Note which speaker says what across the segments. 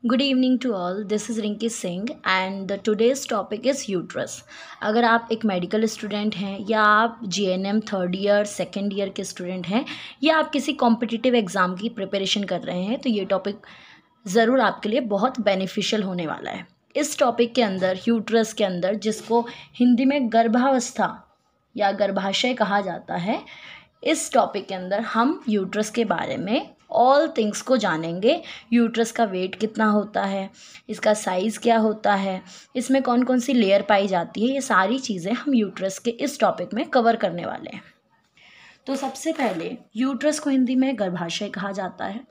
Speaker 1: Good evening to all, this is Rinki Singh and today's topic is uterus. अगर आप एक medical student हैं या आप GNM third year second year के स्टूडेंट हैं या आप किसी कॉम्पिटिटिव एग्ज़ाम की प्रिपरेशन कर रहे हैं तो ये टॉपिक ज़रूर आपके लिए बहुत बेनिफिशियल होने वाला है। इस टॉपिक के अंदर यूट्रस के अंदर, जिसको हिंदी में गर्भावस्था या गर्भाशय कहा जाता है, इस टॉपिक के अंदर हम यूट्रस के बारे में ऑल थिंग्स को जानेंगे। यूट्रस का वेट कितना होता है, इसका साइज़ क्या होता है, इसमें कौन कौन सी लेयर पाई जाती है, ये सारी चीज़ें हम यूट्रस के इस टॉपिक में कवर करने वाले हैं। तो सबसे पहले यूट्रस को हिंदी में गर्भाशय कहा जाता है।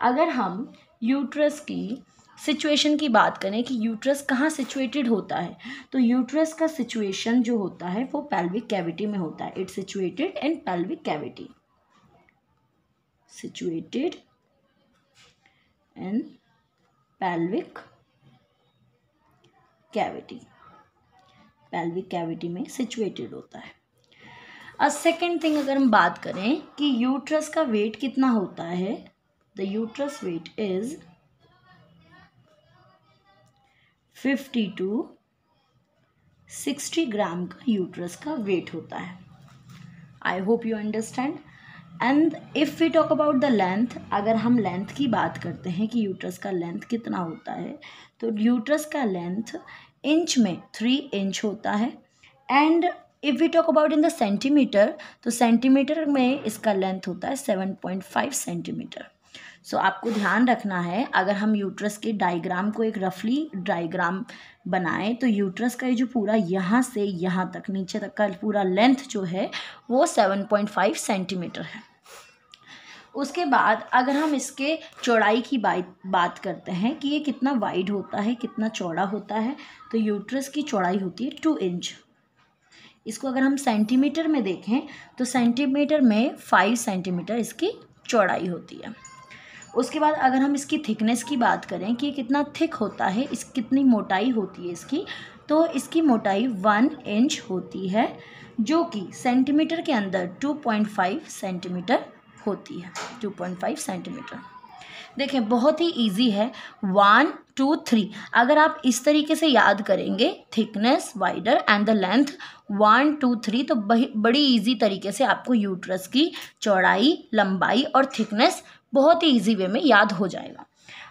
Speaker 1: अगर हम यूट्रस की सिचुएशन की बात करें कि यूट्रस कहाँ सिचुएटेड होता है, तो यूट्रस का सिचुएशन जो होता है वो पेल्विक कैविटी में होता है। It's situated in pelvic cavity, situated in pelvic cavity, pelvic cavity में सिचुएटेड होता है। सेकेंड थिंग, अगर हम बात करें कि यूट्रस का वेट कितना होता है, the uterus weight is 50 to 60 gram का यूट्रस का वेट होता है। I hope you understand. And if we talk about the length, अगर हम लेंथ की बात करते हैं कि यूट्रस का लेंथ कितना होता है, तो यूट्रस का लेंथ इंच में 3 इंच होता है। And if we talk about in the centimetre, तो सेंटीमीटर में इसका लेंथ होता है 7.5 सेंटीमीटर। सो आपको ध्यान रखना है, अगर हम यूट्रस के डायग्राम को एक रफली डायग्राम बनाएं तो यूट्रस का ये जो पूरा यहाँ से यहाँ तक नीचे तक का पूरा लेंथ जो है वो 7.5 सेंटीमीटर है। उसके बाद अगर हम इसके चौड़ाई की बात करते हैं कि ये कितना वाइड होता है, कितना चौड़ा होता है, तो यूट्रस की चौड़ाई होती है 2 इंच। इसको अगर हम सेंटीमीटर में देखें तो सेंटीमीटर में 5 सेंटीमीटर इसकी चौड़ाई होती है। उसके बाद अगर हम इसकी थिकनेस की बात करें कि कितना थिक होता है, इस कितनी मोटाई होती है इसकी, तो इसकी मोटाई 1 इंच होती है, जो कि सेंटीमीटर के अंदर 2.5 सेंटीमीटर होती है। 2.5 सेंटीमीटर। देखें, बहुत ही इजी है। 1 2 3 अगर आप इस तरीके से याद करेंगे, thickness, wider and the length 1 2 3, तो बड़ी इजी तरीके से आपको यूट्रस की चौड़ाई, लंबाई और थिकनेस बहुत ही इजी वे में याद हो जाएगा।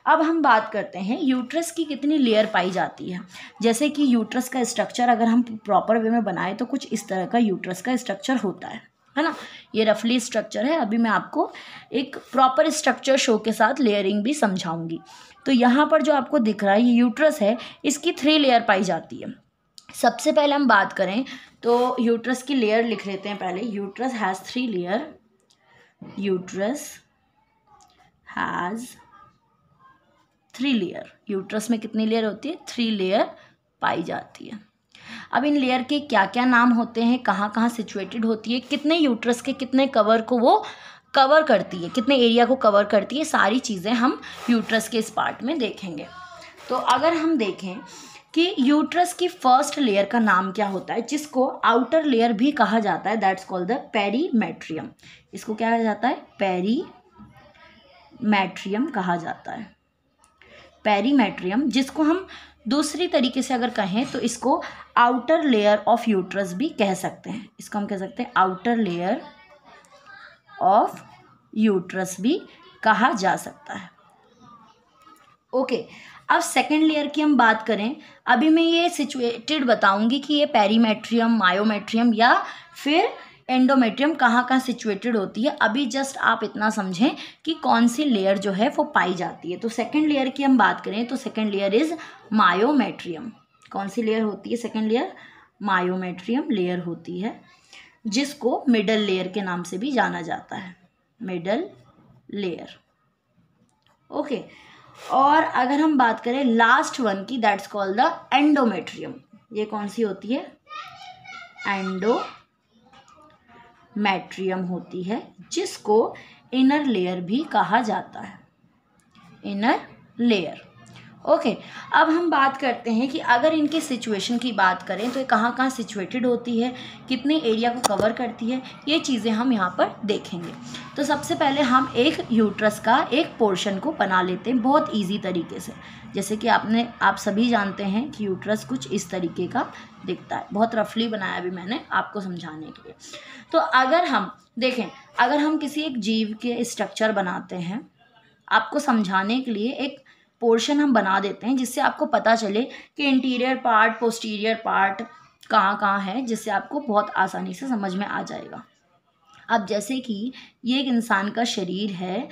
Speaker 1: अब हम बात करते हैं यूट्रस की कितनी लेयर पाई जाती है। जैसे कि यूट्रस का स्ट्रक्चर अगर हम प्रॉपर वे में बनाएं तो कुछ इस तरह का यूट्रस का स्ट्रक्चर होता है ना। ये रफली स्ट्रक्चर है। अभी मैं आपको एक प्रॉपर स्ट्रक्चर शो के साथ लेयरिंग भी समझाऊंगी। तो यहाँ पर जो आपको दिख रहा है ये यूट्रस है, इसकी 3 लेयर पाई जाती है। सबसे पहले हम बात करें तो यूट्रस की लेयर लिख लेते हैं पहले। Uterus has 3 layer. Uterus has 3 layer. Uterus में कितनी लेयर होती है? 3 लेयर पाई जाती है। अब इन लेयर के क्या क्या नाम होते हैं, कहाँ कहाँ सिचुएटेड होती है, कितने यूट्रस के कितने कवर को वो कवर करती है, कितने एरिया को कवर करती है, सारी चीज़ें हम यूट्रस के इस पार्ट में देखेंगे। तो अगर हम देखें कि यूट्रस की फर्स्ट लेयर का नाम क्या होता है, जिसको आउटर लेयर भी कहा जाता है, दैट्स कॉल्ड द पेरीमेट्रियम। इसको क्या कहा जाता है? पेरीमेट्रियम कहा जाता है। पेरीमेट्रियम, जिसको हम दूसरी तरीके से अगर कहें तो इसको आउटर लेयर ऑफ यूट्रस भी कह सकते हैं। इसको हम कह सकते हैं आउटर लेयर ऑफ यूट्रस भी कहा जा सकता है। ओके, अब सेकेंड लेयर की हम बात करें। अभी मैं ये सिचुएटेड बताऊंगी कि ये पेरीमेट्रियम, मायोमेट्रियम या फिर एंडोमेट्रियम कहाँ कहाँ सिचुएटेड होती है। अभी जस्ट आप इतना समझें कि कौन सी लेयर जो है वो पाई जाती है। तो सेकेंड लेयर की हम बात करें तो सेकेंड लेयर इज मायोमेट्रियम। कौन सी लेयर होती है? सेकेंड लेयर मायोमेट्रियम लेयर होती है, जिसको मिडल लेयर के नाम से भी जाना जाता है। Middle layer. ओके, और अगर हम बात करें लास्ट वन की, दैट्स कॉल्ड द एंडोमेट्रियम। ये कौन सी होती है? एंडोमेट्रियम होती है, जिसको इनर लेयर भी कहा जाता है। Inner layer. ओके अब हम बात करते हैं कि अगर इनकी सिचुएशन की बात करें तो ये कहाँ कहाँ सिचुएटेड होती है, कितने एरिया को कवर करती है, ये चीज़ें हम यहाँ पर देखेंगे। तो सबसे पहले हम एक यूट्रस का एक पोर्शन को बना लेते हैं बहुत इजी तरीके से। जैसे कि आप सभी जानते हैं कि यूट्रस कुछ इस तरीके का दिखता है, बहुत रफली बनाया भी मैंने आपको समझाने के लिए। तो अगर हम देखें, अगर हम किसी एक जीव के स्ट्रक्चर बनाते हैं, आपको समझाने के लिए एक पोर्शन हम बना देते हैं जिससे आपको पता चले कि इंटीरियर पार्ट पोस्टीरियर पार्ट कहाँ कहाँ है, जिससे आपको बहुत आसानी से समझ में आ जाएगा। अब जैसे कि ये एक इंसान का शरीर है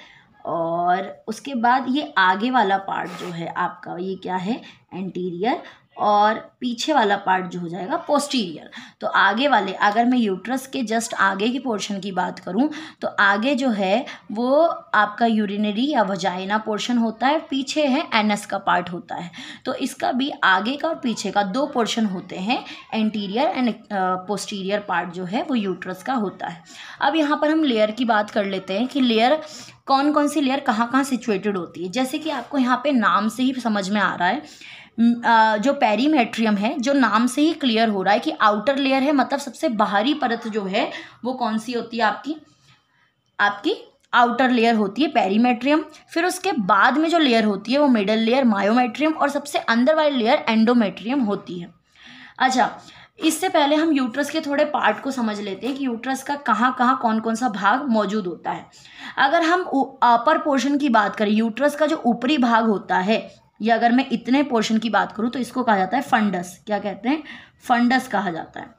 Speaker 1: और उसके बाद ये आगे वाला पार्ट जो है आपका, ये क्या है, एंटीरियर, और पीछे वाला पार्ट जो हो जाएगा पोस्टीरियर। तो आगे वाले, अगर मैं यूट्रस के जस्ट आगे की पोर्शन की बात करूं तो आगे जो है वो आपका यूरिनरी या वजाइना पोर्शन होता है, पीछे है एनस का पार्ट होता है। तो इसका भी आगे का और पीछे का दो पोर्शन होते हैं, एंटीरियर एंड पोस्टीरियर पार्ट जो है वो यूट्रस का होता है। अब यहाँ पर हम लेयर की बात कर लेते हैं कि लेयर कौन कौन सी लेयर कहाँ कहाँ सिचुएटेड होती है। जैसे कि आपको यहाँ पे नाम से ही समझ में आ रहा है, जो पेरीमेट्रियम है, जो नाम से ही क्लियर हो रहा है कि आउटर लेयर है, मतलब सबसे बाहरी परत जो है वो कौन सी होती है, आपकी आउटर लेयर होती है पेरीमेट्रियम। फिर उसके बाद में जो लेयर होती है वो मिडल लेयर मायोमेट्रियम, और सबसे अंदर वाली लेयर एंडोमेट्रियम होती है। अच्छा, इससे पहले हम यूट्रस के थोड़े पार्ट को समझ लेते हैं कि यूट्रस का कहाँ कहाँ कौन कौन सा भाग मौजूद होता है। अगर हम अपर पोर्शन की बात करें, यूट्रस का जो ऊपरी भाग होता है, या अगर मैं इतने पोर्शन की बात करूँ तो इसको कहा जाता है फंडस। क्या कहते हैं, फंडस कहा जाता है।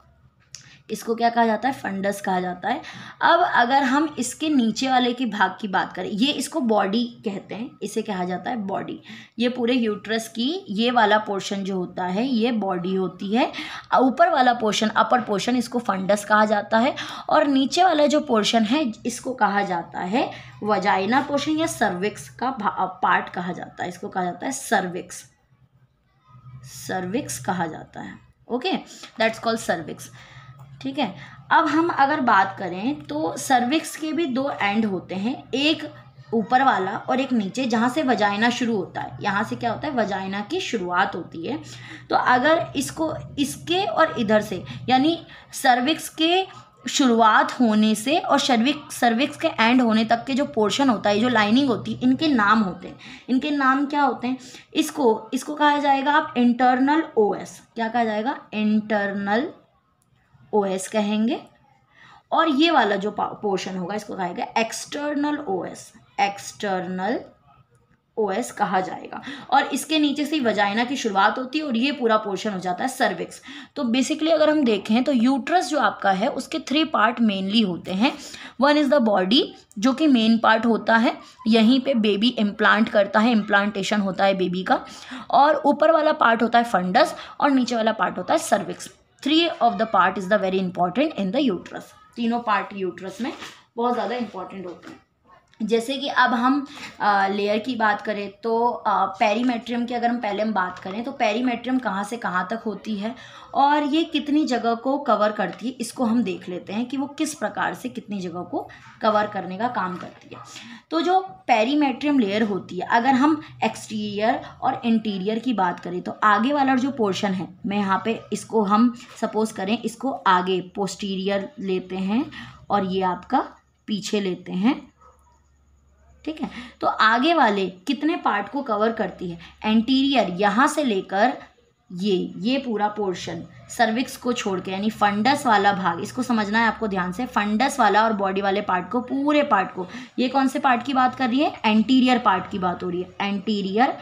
Speaker 1: इसको क्या कहा जाता है, फंडस कहा जाता है। अब अगर हम इसके नीचे वाले के भाग की बात करें, ये इसको बॉडी कहते हैं, इसे कहा जाता है बॉडी। ये पूरे यूट्रस की ये वाला पोर्शन जो होता है ये बॉडी होती है। ऊपर वाला पोर्शन, अपर पोर्शन, इसको फंडस कहा जाता है, और नीचे वाला जो पोर्शन है इसको कहा जाता है वजाइना पोर्शन या सर्विक्स का पार्ट कहा जाता है। इसको कहा जाता है सर्विक्स, सर्विक्स कहा जाता है। Okay, that's called cervix. ठीक है, अब हम अगर बात करें तो सर्विक्स के भी दो एंड होते हैं, एक ऊपर वाला और एक नीचे, जहाँ से वजाइना शुरू होता है। यहाँ से क्या होता है, वजाइना की शुरुआत होती है। तो अगर इसको इसके और इधर से, यानी सर्विक्स के शुरुआत होने से और सर्विक्स के एंड होने तक के जो पोर्शन होता है, जो लाइनिंग होती है, इनके नाम होते हैं। इनके नाम क्या होते हैं, इसको कहा जाएगा आप इंटरनल ओएस। क्या कहा जाएगा, इंटरनल ओएस कहेंगे। और ये वाला जो पोर्शन होगा इसको कहेगा एक्सटर्नल ओएस, एक्सटर्नल ओएस कहा जाएगा। और इसके नीचे से वजाइना की शुरुआत होती है और ये पूरा पोर्शन हो जाता है सर्विक्स। तो बेसिकली अगर हम देखें तो यूट्रस जो आपका है उसके 3 पार्ट मेनली होते हैं। वन इज़ द बॉडी, जो कि मेन पार्ट होता है, यहीं पे बेबी इम्प्लांट करता है, इम्प्लांटेशन होता है बेबी का। और ऊपर वाला पार्ट होता है फंडस और नीचे वाला पार्ट होता है cervix. 3 of the part is the very important in the uterus. तीनों पार्ट यूट्रस में बहुत ज़्यादा इंपॉर्टेंट होते हैं। जैसे कि अब हम लेयर की बात करें तो पेरीमेट्रियम की अगर हम बात करें तो पेरीमेट्रियम कहाँ से कहाँ तक होती है और ये कितनी जगह को कवर करती है, इसको हम देख लेते हैं कि वो किस प्रकार से कितनी जगह को कवर करने का काम करती है। तो जो पेरीमेट्रियम लेयर होती है, अगर हम एक्सटीरियर और इंटीरियर की बात करें तो आगे वाला जो पोर्शन है, मैं यहाँ पे इसको हम सपोज करें, इसको आगे पोस्टीरियर लेते हैं और ये आपका पीछे लेते हैं। ठीक है, तो आगे वाले कितने पार्ट को कवर करती है, एंटीरियर यहाँ से लेकर ये पूरा पोर्शन सर्विक्स को छोड़ के, यानी फंडस वाला भाग, इसको समझना है आपको ध्यान से, फंडस वाला और बॉडी वाले पार्ट को, पूरे पार्ट को, ये कौन से पार्ट की बात कर रही है, एंटीरियर पार्ट की बात हो रही है, एंटीरियर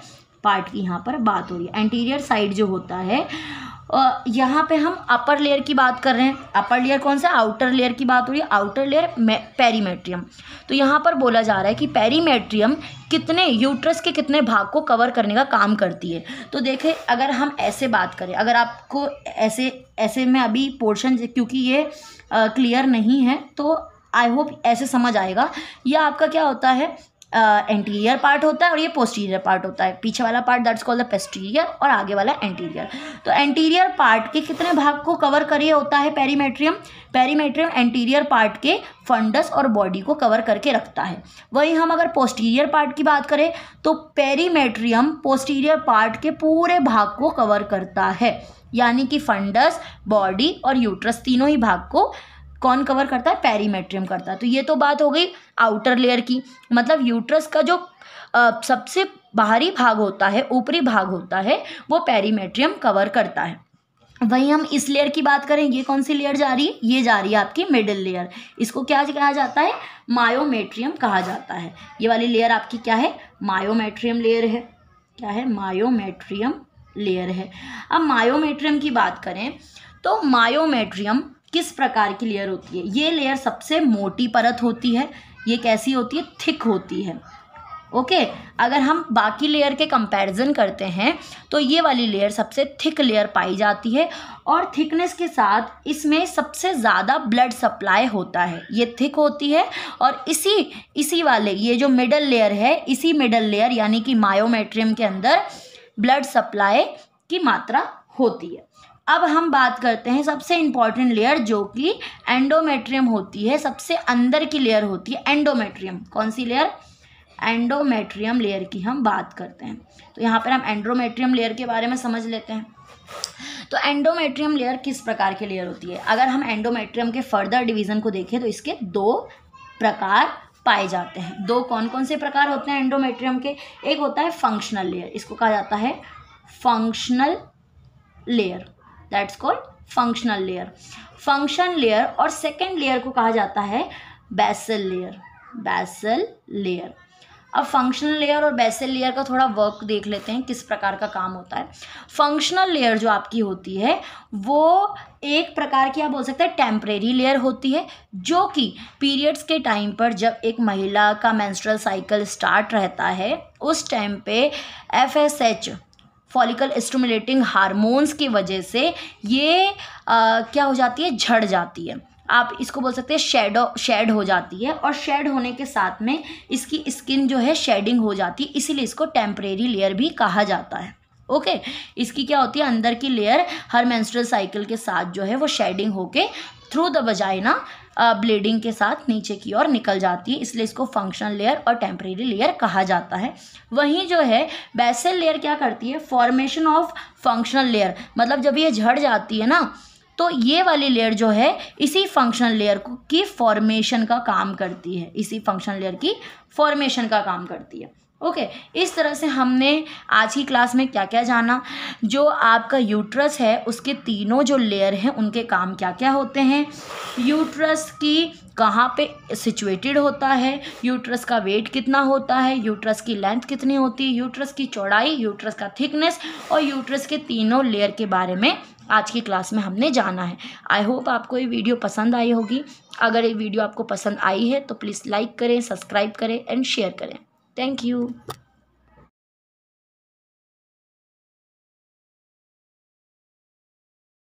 Speaker 1: पार्ट की यहाँ पर बात हो रही है। एंटीरियर साइड जो होता है, यहाँ पे हम अपर लेयर की बात कर रहे हैं। अपर लेयर कौन सा, आउटर लेयर की बात हो रही है, आउटर लेयर पेरीमेट्रियम। तो यहाँ पर बोला जा रहा है कि पेरीमेट्रियम कितने यूट्रस के कितने भाग को कवर करने का काम करती है। तो देखें, अगर हम ऐसे बात करें, अगर आपको ऐसे में अभी पोर्शन, क्योंकि ये क्लियर नहीं है तो आई होप ऐसे समझ आएगा। यह आपका क्या होता है, एंटीरियर पार्ट होता है और ये पोस्टीरियर पार्ट होता है। पीछे वाला part that's called the posterior और आगे वाला एंटीरियर। तो एंटीरियर पार्ट के कितने भाग को कवर करे होता है पेरीमेट्रियम? पेरीमेट्रियम एंटीरियर पार्ट के फंडस और बॉडी को कवर करके रखता है। वहीं हम अगर पोस्टीरियर पार्ट की बात करें तो पेरीमेट्रियम पोस्टीरियर पार्ट के पूरे भाग को कवर करता है, यानी कि फंडस, बॉडी और यूट्रस तीनों ही भाग को कौन कवर करता है? पेरीमेट्रियम करता है। तो ये तो बात हो गई आउटर लेयर की, मतलब यूट्रस का जो सबसे बाहरी भाग होता है, ऊपरी भाग होता है, वो पेरीमेट्रियम कवर करता है। वहीं हम इस लेयर की बात करें, ये कौन सी लेयर जा रही है? ये जा रही है आपकी मिडिल लेयर। इसको क्या कहा जाता है? मायोमेट्रियम कहा जाता है। ये वाली लेयर आपकी क्या है? मायोमेट्रियम लेयर है। क्या है? मायोमेट्रियम लेयर है। अब मायोमेट्रियम की बात करें तो मायोमेट्रियम किस प्रकार की लेयर होती है? ये लेयर सबसे मोटी परत होती है। ये कैसी होती है? थिक होती है। ओके, अगर हम बाकी लेयर के कंपैरिजन करते हैं तो ये वाली लेयर सबसे थिक लेयर पाई जाती है और थिकनेस के साथ इसमें सबसे ज़्यादा ब्लड सप्लाई होता है। ये थिक होती है और इसी वाले ये जो मिडल लेयर है, इसी मिडल लेयर यानी कि मायोमेट्रियम के अंदर ब्लड सप्लाई की मात्रा होती है। अब हम बात करते हैं सबसे इम्पॉर्टेंट लेयर जो कि एंडोमेट्रियम होती है, सबसे अंदर की लेयर होती है एंडोमेट्रियम। कौन सी लेयर? एंडोमेट्रियम लेयर की हम बात करते हैं। तो यहाँ पर हम एंडोमेट्रियम लेयर के बारे में समझ लेते हैं। तो एंडोमेट्रियम लेयर किस प्रकार की लेयर होती है? अगर हम एंडोमेट्रियम के फर्दर डिवीज़न को देखें तो इसके दो प्रकार पाए जाते हैं। दो कौन कौन से प्रकार होते हैं एंडोमेट्रियम के? एक होता है फंक्शनल लेयर, इसको कहा जाता है functional layer, that's called functional layer. Function layer और सेकेंड लेयर को कहा जाता है बेसल लेयर, बेसल लेयर। अब फंक्शनल लेयर और बेसल लेयर का थोड़ा वर्क देख लेते हैं, किस प्रकार का काम होता है। फंक्शनल लेयर जो आपकी होती है वो एक प्रकार की आप बोल सकते हैं टेम्परेरी लेयर होती है, जो कि पीरियड्स के टाइम पर जब एक महिला का मेंस्ट्रुअल साइकिल स्टार्ट रहता है उस टाइम पे FSH फॉलिकल स्टिमुलेटिंग हार्मोन्स की वजह से ये क्या हो जाती है? झड़ जाती है। आप इसको बोल सकते हैं शेड हो जाती है और शेड होने के साथ में इसकी स्किन जो है शेडिंग हो जाती है, इसीलिए इसको टेम्परेरी लेयर भी कहा जाता है। ओके, इसकी क्या होती है? अंदर की लेयर हर मेंस्ट्रुअल साइकिल के साथ जो है वो शेडिंग होके थ्रू द वजाइना ब्लीडिंग के साथ नीचे की ओर निकल जाती है, इसलिए इसको फंक्शनल लेयर और टेम्परेरी लेयर कहा जाता है। वहीं जो है बेसल लेयर क्या करती है? फॉर्मेशन ऑफ फंक्शनल लेयर, मतलब जब ये झड़ जाती है ना तो ये वाली लेयर जो है इसी फंक्शनल लेयर की फॉर्मेशन का काम करती है, इसी फंक्शनल लेयर की फॉर्मेशन का काम करती है। ओके, इस तरह से हमने आज की क्लास में क्या क्या जाना। जो आपका यूट्रस है उसके तीनों जो लेयर हैं उनके काम क्या क्या होते हैं, यूट्रस की कहाँ पे सिचुएटेड होता है, यूट्रस का वेट कितना होता है, यूट्रस की लेंथ कितनी होती है, यूट्रस की चौड़ाई, यूट्रस का थिकनेस और यूट्रस के तीनों लेयर के बारे में आज की क्लास में हमने जाना है। आई होप आपको ये वीडियो पसंद आई होगी। अगर ये वीडियो आपको पसंद आई है तो प्लीज़ लाइक करें, सब्सक्राइब करें एंड शेयर करें। Thank you.